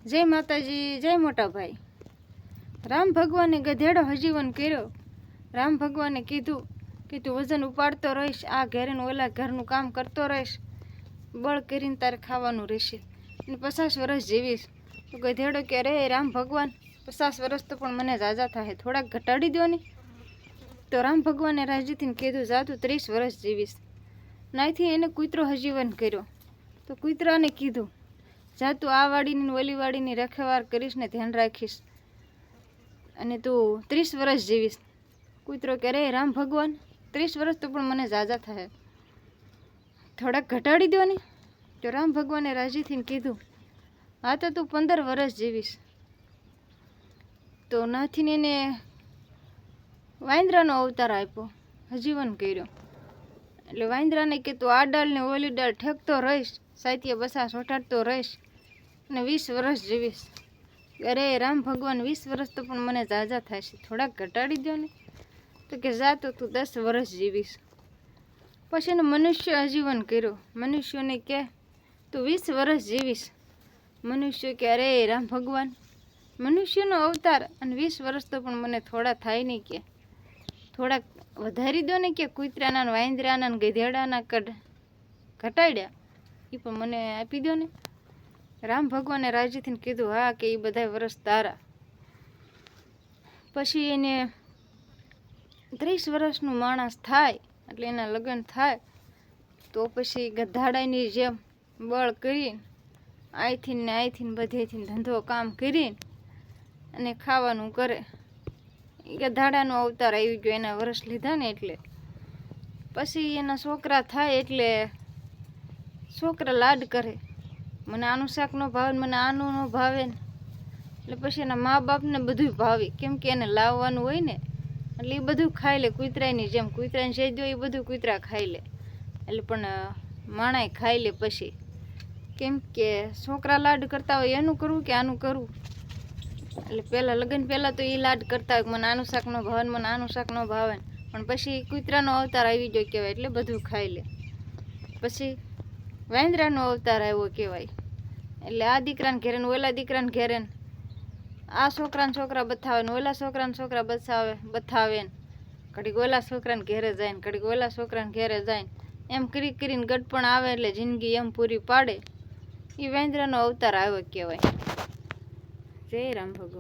જય માતાજી, જય મોટા ભાઈ। રામ ભગવાને ગધેડો હજીવન કર્યો। રામ ભગવાને કીધું કે તું વજન ઉપાડતો રહીશ, આ ઘરે ને ઓલા ઘરનું કામ કરતો રહીશ, બળ કરીને તારે ખાવાનું રહેશે અને 50 વર્ષ જીવીશ। તો ગધેડો કે રે રામ ભગવાન, 50 વર્ષ તો પણ મને ઝાઝા થાય, થોડાક ઘટાડી દો ને। તો રામ ભગવાને રાજીથી કીધું જા તું 30 વર્ષ જીવીશ। નાથી એને કૂતરો હજીવન કર્યો। તો કૂતરાને કીધું જા તું આ વાડીની ઓલી વાડીની રખેવાર કરીશ ને ધ્યાન રાખીશ અને તું 30 વર્ષ જીવીશ। કૂતરો કે રે રામ ભગવાન, 30 વર્ષ તો પણ મને ઝાઝા થાય, થોડાક ઘટાડી દો ને। તો રામ ભગવાને રાજીથી કીધું હા તો તું 15 વર્ષ જીવીશ। તો નાથી એને વાંદરાનો અવતાર આપ્યો, હજીવન કર્યો। એટલે વાંદરાને કે તું આ ડાળ ને ઓલી ડાળ ઠેકતો રહીશ, સાહિત્ય બસા સોટાડતો રહીશ અને 20 વર્ષ જીવીશ। અરે રામ ભગવાન, 20 વર્ષ તો પણ મને ઝાઝા થાય છે, થોડાક ઘટાડી દો ને। તો કે જા તો તું 10 વર્ષ જીવીશ। પછી એને મનુષ્ય આજીવન કર્યો। મનુષ્યોને કે તું 20 વર્ષ જીવીશ। મનુષ્ય કે અરે રામ ભગવાન, મનુષ્યનો અવતાર અને 20 વર્ષ તો પણ મને થોડા થાય નહીં, કે થોડાક વધારી દો ને, કે કૂતરાના વાંદરાના ગધેડાના ઘટાડ્યા એ પણ મને આપી દો ને। રામ ભગવાને રાજીથી કીધું હા કે એ બધા વર્ષ તારા। પછી એને 30 વર્ષનું માણસ થાય એટલે એના લગ્ન થાય, તો પછી ગધાડાની જેમ બળ કરીને અહીંથી ને અહીંથી બધેથી ધંધો કામ કરીને અને ખાવાનું કરે। એ ગધાડાનો અવતાર આવી ગયો, એના વર્ષ લીધા ને એટલે। પછી એના છોકરા થાય એટલે છોકરા લાડ કરે, મને આનું શાક ન ભાવે, મને આનું ન ભાવે ને, એટલે પછી એના મા બાપને બધું ભાવે, કેમ કે એને લાવવાનું હોય ને, એટલે એ બધું ખાઈ લે કૂતરાની જેમ। કૂતરાને જે દો એ બધું કૂતરા ખાઈ લે, એટલે પણ માણાય ખાઈ લે પછી, કેમ કે છોકરા લાડ કરતા હોય એનું કરવું કે આનું કરવું। એટલે પહેલાં લગ્ન પહેલાં તો એ લાડ કરતા હોય, મને આનું શાક ન ભાવે, મને આનું શાક ન ભાવે, પણ પછી કૂતરાનો અવતાર આવી ગયો કહેવાય, એટલે બધું ખાઈ લે। પછી વાંદરાનો અવતાર આવ્યો કહેવાય, એટલે આ દીકરાને ઘેરે ને ઓલા દીકરાને ઘેરે, આ છોકરા બથાવે ને ઓલા છોકરા બથાવે ને, ઘડીક ઓલા છોકરાને ઘેરે જાય ને ઘડીક ઓલા છોકરાને ઘેરે જાય ને, એમ કરીને ગટપણ આવે એટલે જિંદગી એમ પૂરી પાડે। એ વાંદરાનો અવતાર આવ્યો કહેવાય। જય રામ ભગવાન।